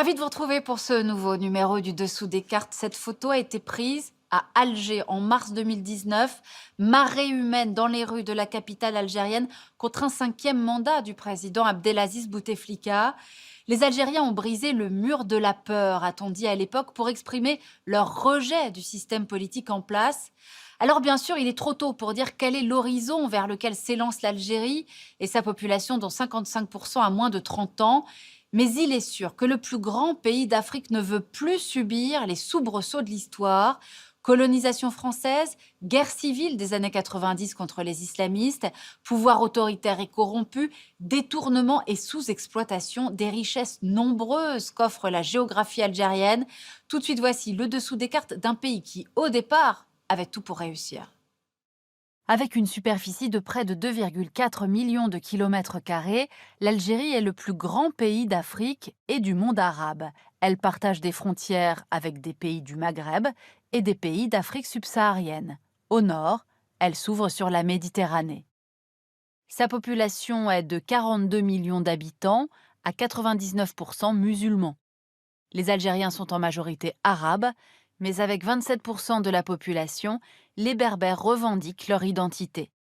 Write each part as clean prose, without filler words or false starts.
Ravi de vous retrouver pour ce nouveau numéro du Dessous des cartes. Cette photo a été prise à Alger en mars 2019. Marée humaine dans les rues de la capitale algérienne contre un cinquième mandat du président Abdelaziz Bouteflika. Les Algériens ont brisé le mur de la peur, a-t-on dit à l'époque, pour exprimer leur rejet du système politique en place. Alors bien sûr, il est trop tôt pour dire quel est l'horizon vers lequel s'élance l'Algérie et sa population dont 55% a moins de 30 ans. Mais il est sûr que le plus grand pays d'Afrique ne veut plus subir les soubresauts de l'histoire. Colonisation française, guerre civile des années 90 contre les islamistes, pouvoir autoritaire et corrompu, détournement et sous-exploitation des richesses nombreuses qu'offre la géographie algérienne. Tout de suite, voici le dessous des cartes d'un pays qui, au départ, avait tout pour réussir. Avec une superficie de près de 2,4 millions de kilomètres carrés, l'Algérie est le plus grand pays d'Afrique et du monde arabe. Elle partage des frontières avec des pays du Maghreb et des pays d'Afrique subsaharienne. Au nord, elle s'ouvre sur la Méditerranée. Sa population est de 42 millions d'habitants, à 99% musulmans. Les Algériens sont en majorité arabes, mais avec 27% de la population, les Berbères revendiquent leur identité.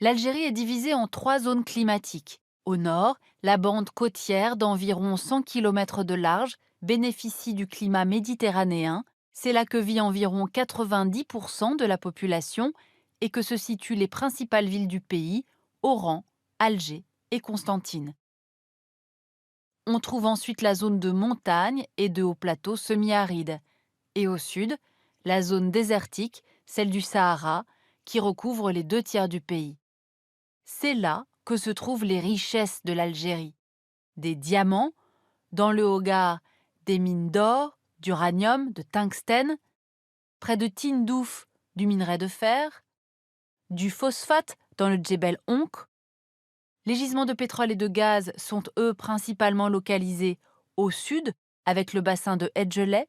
L'Algérie est divisée en 3 zones climatiques. Au nord, la bande côtière d'environ 100 km de large bénéficie du climat méditerranéen. C'est là que vit environ 90% de la population et que se situent les principales villes du pays, Oran, Alger et Constantine. On trouve ensuite la zone de montagne et de hauts plateaux semi-arides. Et au sud, la zone désertique, celle du Sahara, qui recouvre les 2 tiers du pays. C'est là que se trouvent les richesses de l'Algérie. Des diamants, dans le Hogar, des mines d'or, d'uranium, de tungstène, près de Tindouf, du minerai de fer, du phosphate dans le Djebel Onk. Les gisements de pétrole et de gaz sont, eux, principalement localisés au sud, avec le bassin de Edgeley,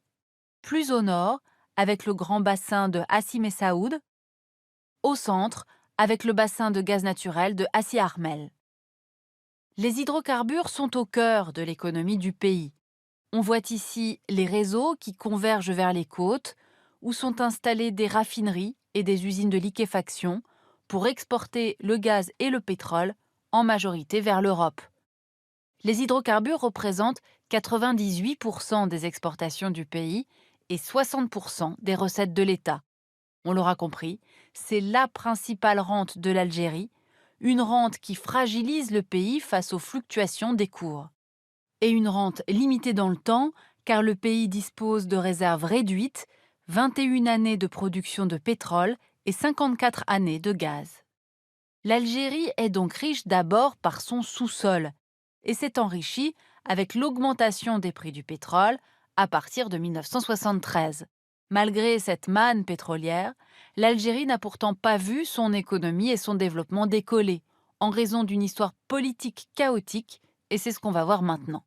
plus au nord, avec le grand bassin de Hassi Messaoud, au centre, avec le bassin de gaz naturel de Hassi Armel. Les hydrocarbures sont au cœur de l'économie du pays. On voit ici les réseaux qui convergent vers les côtes, où sont installées des raffineries et des usines de liquéfaction pour exporter le gaz et le pétrole, en majorité vers l'Europe. Les hydrocarbures représentent 98% des exportations du pays et 60% des recettes de l'État. On l'aura compris, c'est la principale rente de l'Algérie, une rente qui fragilise le pays face aux fluctuations des cours. Et une rente limitée dans le temps, car le pays dispose de réserves réduites, 21 années de production de pétrole et 54 années de gaz. L'Algérie est donc riche d'abord par son sous-sol, et s'est enrichie avec l'augmentation des prix du pétrole à partir de 1973. Malgré cette manne pétrolière, l'Algérie n'a pourtant pas vu son économie et son développement décoller, en raison d'une histoire politique chaotique, et c'est ce qu'on va voir maintenant.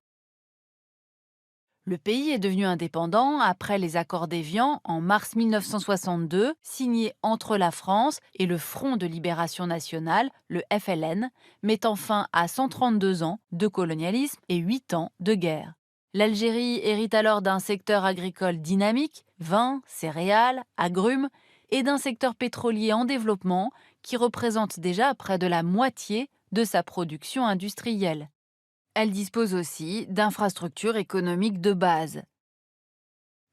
Le pays est devenu indépendant après les accords d'Évian en mars 1962, signés entre la France et le Front de libération nationale, le FLN, mettant fin à 132 ans de colonialisme et 8 ans de guerre. L'Algérie hérite alors d'un secteur agricole dynamique, vin, céréales, agrumes, et d'un secteur pétrolier en développement qui représente déjà près de la moitié de sa production industrielle. Elle dispose aussi d'infrastructures économiques de base.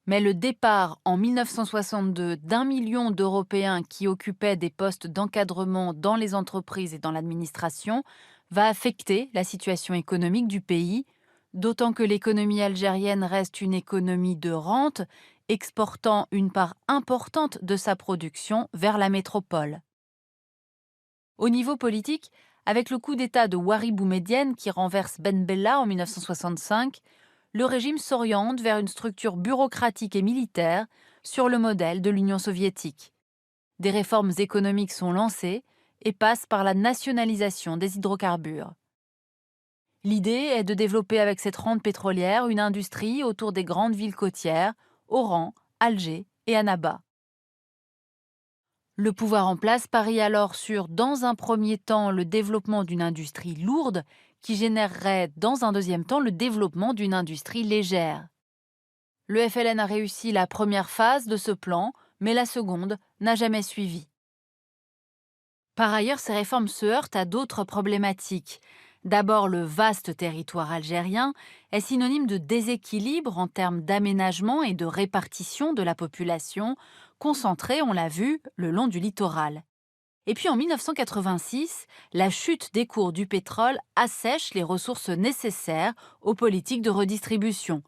Mais le départ en 1962 d'1 million d'Européens qui occupaient des postes d'encadrement dans les entreprises et dans l'administration va affecter la situation économique du pays, d'autant que l'économie algérienne reste une économie de rente, exportant une part importante de sa production vers la métropole. Au niveau politique, avec le coup d'État de Ouari Boumedienne qui renverse Ben Bella en 1965, le régime s'oriente vers une structure bureaucratique et militaire sur le modèle de l'Union soviétique. Des réformes économiques sont lancées et passent par la nationalisation des hydrocarbures. L'idée est de développer avec cette rente pétrolière une industrie autour des grandes villes côtières, Oran, Alger et Annaba. Le pouvoir en place parie alors sur, dans un premier temps, le développement d'une industrie lourde qui générerait, dans un deuxième temps, le développement d'une industrie légère. Le FLN a réussi la première phase de ce plan, mais la seconde n'a jamais suivi. Par ailleurs, ces réformes se heurtent à d'autres problématiques. D'abord, le vaste territoire algérien est synonyme de déséquilibre en termes d'aménagement et de répartition de la population, concentrée, on l'a vu, le long du littoral. Et puis en 1986, la chute des cours du pétrole assèche les ressources nécessaires aux politiques de redistribution.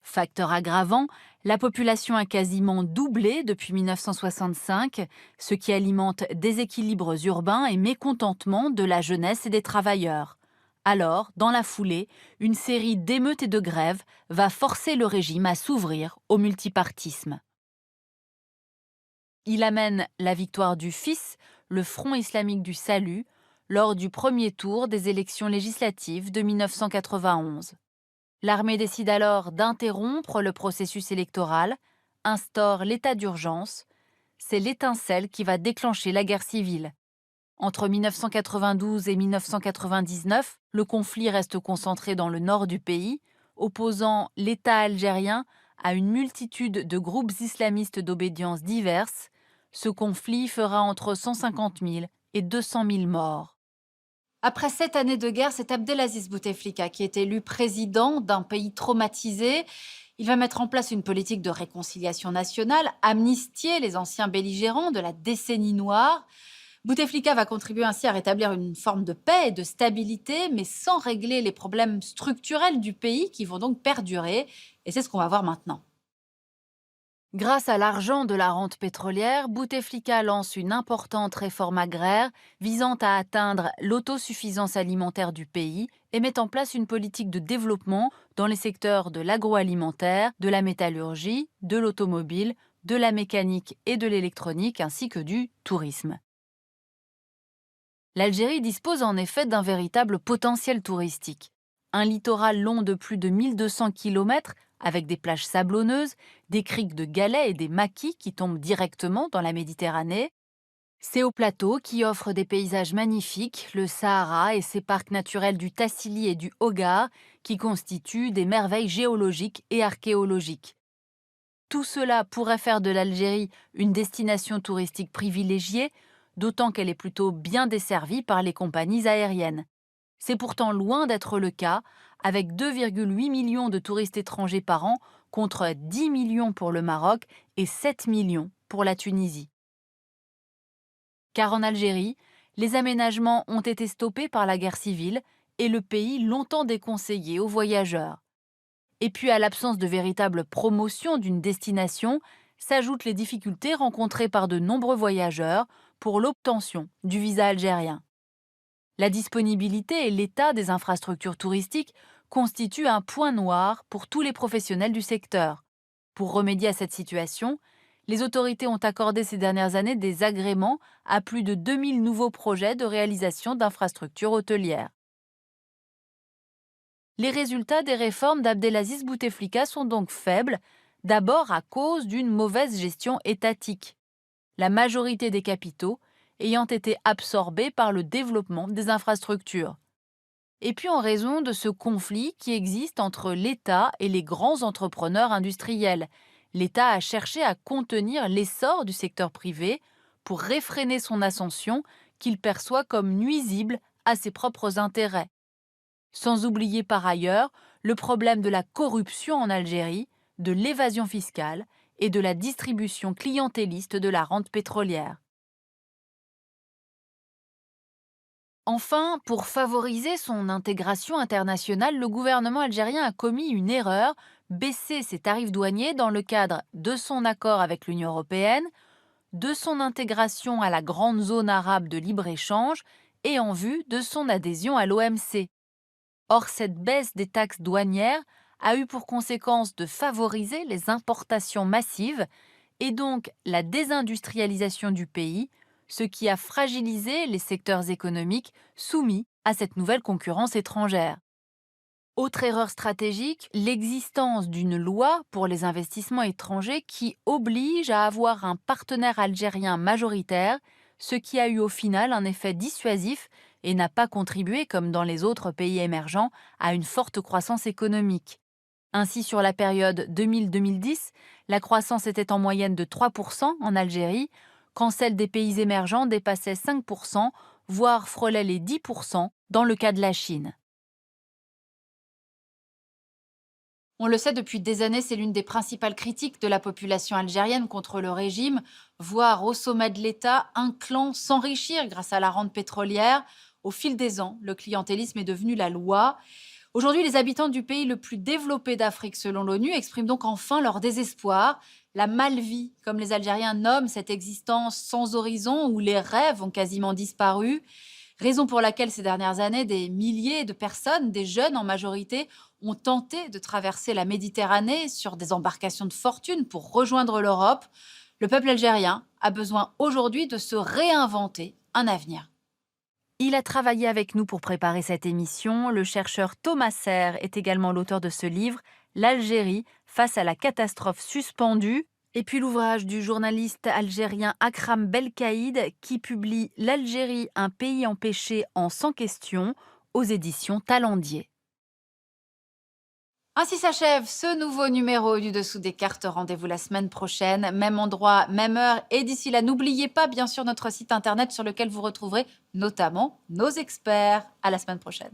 Facteur aggravant, la population a quasiment doublé depuis 1965, ce qui alimente déséquilibres urbains et mécontentement de la jeunesse et des travailleurs. Alors, dans la foulée, une série d'émeutes et de grèves va forcer le régime à s'ouvrir au multipartisme. Il amène la victoire du fils, le Front islamique du salut, lors du premier tour des élections législatives de 1991. L'armée décide alors d'interrompre le processus électoral, instaure l'état d'urgence. C'est l'étincelle qui va déclencher la guerre civile. Entre 1992 et 1999, le conflit reste concentré dans le nord du pays, opposant l'État algérien à une multitude de groupes islamistes d'obédience diverses. Ce conflit fera entre 150 000 et 200 000 morts. Après 7 années de guerre, c'est Abdelaziz Bouteflika qui est élu président d'un pays traumatisé. Il va mettre en place une politique de réconciliation nationale, amnistier les anciens belligérants de la décennie noire. Bouteflika va contribuer ainsi à rétablir une forme de paix et de stabilité, mais sans régler les problèmes structurels du pays qui vont donc perdurer. Et c'est ce qu'on va voir maintenant. Grâce à l'argent de la rente pétrolière, Bouteflika lance une importante réforme agraire visant à atteindre l'autosuffisance alimentaire du pays et met en place une politique de développement dans les secteurs de l'agroalimentaire, de la métallurgie, de l'automobile, de la mécanique et de l'électronique ainsi que du tourisme. L'Algérie dispose en effet d'un véritable potentiel touristique. Un littoral long de plus de 1200 km avec des plages sablonneuses, des criques de galets et des maquis qui tombent directement dans la Méditerranée. C'est au plateau qui offre des paysages magnifiques, le Sahara et ses parcs naturels du Tassili et du Hogar, qui constituent des merveilles géologiques et archéologiques. Tout cela pourrait faire de l'Algérie une destination touristique privilégiée, d'autant qu'elle est plutôt bien desservie par les compagnies aériennes. C'est pourtant loin d'être le cas, avec 2,8 millions de touristes étrangers par an contre 10 millions pour le Maroc et 7 millions pour la Tunisie. Car en Algérie, les aménagements ont été stoppés par la guerre civile et le pays longtemps déconseillé aux voyageurs. Et puis à l'absence de véritable promotion d'une destination, s'ajoutent les difficultés rencontrées par de nombreux voyageurs pour l'obtention du visa algérien. La disponibilité et l'état des infrastructures touristiques constituent un point noir pour tous les professionnels du secteur. Pour remédier à cette situation, les autorités ont accordé ces dernières années des agréments à plus de 2000 nouveaux projets de réalisation d'infrastructures hôtelières. Les résultats des réformes d'Abdelaziz Bouteflika sont donc faibles, d'abord à cause d'une mauvaise gestion étatique. La majorité des capitaux ayant été absorbés par le développement des infrastructures. Et puis en raison de ce conflit qui existe entre l'État et les grands entrepreneurs industriels. L'État a cherché à contenir l'essor du secteur privé pour réfréner son ascension qu'il perçoit comme nuisible à ses propres intérêts. Sans oublier par ailleurs le problème de la corruption en Algérie, de l'évasion fiscale et de la distribution clientéliste de la rente pétrolière. Enfin, pour favoriser son intégration internationale, le gouvernement algérien a commis une erreur, baisser ses tarifs douaniers dans le cadre de son accord avec l'Union européenne, de son intégration à la grande zone arabe de libre-échange et en vue de son adhésion à l'OMC. Or, cette baisse des taxes douanières a eu pour conséquence de favoriser les importations massives et donc la désindustrialisation du pays, ce qui a fragilisé les secteurs économiques soumis à cette nouvelle concurrence étrangère. Autre erreur stratégique, l'existence d'une loi pour les investissements étrangers qui oblige à avoir un partenaire algérien majoritaire, ce qui a eu au final un effet dissuasif et n'a pas contribué, comme dans les autres pays émergents, à une forte croissance économique. Ainsi, sur la période 2000-2010, la croissance était en moyenne de 3% en Algérie, quand celle des pays émergents dépassait 5%, voire frôlait les 10% dans le cas de la Chine. On le sait depuis des années, c'est l'une des principales critiques de la population algérienne contre le régime, voir au sommet de l'État un clan s'enrichir grâce à la rente pétrolière. Au fil des ans, le clientélisme est devenu la loi. Aujourd'hui, les habitants du pays le plus développé d'Afrique selon l'ONU expriment donc enfin leur désespoir. La malvie, comme les Algériens nomment cette existence sans horizon où les rêves ont quasiment disparu. Raison pour laquelle ces dernières années, des milliers de personnes, des jeunes en majorité, ont tenté de traverser la Méditerranée sur des embarcations de fortune pour rejoindre l'Europe. Le peuple algérien a besoin aujourd'hui de se réinventer un avenir. Il a travaillé avec nous pour préparer cette émission. Le chercheur Thomas Serre est également l'auteur de ce livre, L'Algérie face à la catastrophe suspendue. Et puis l'ouvrage du journaliste algérien Akram Belkaïd qui publie L'Algérie, un pays empêché en 100 questions aux éditions Talendier. Ainsi s'achève ce nouveau numéro du Dessous des cartes. Rendez-vous la semaine prochaine, même endroit, même heure. Et d'ici là, n'oubliez pas bien sûr notre site internet sur lequel vous retrouverez notamment nos experts. À la semaine prochaine.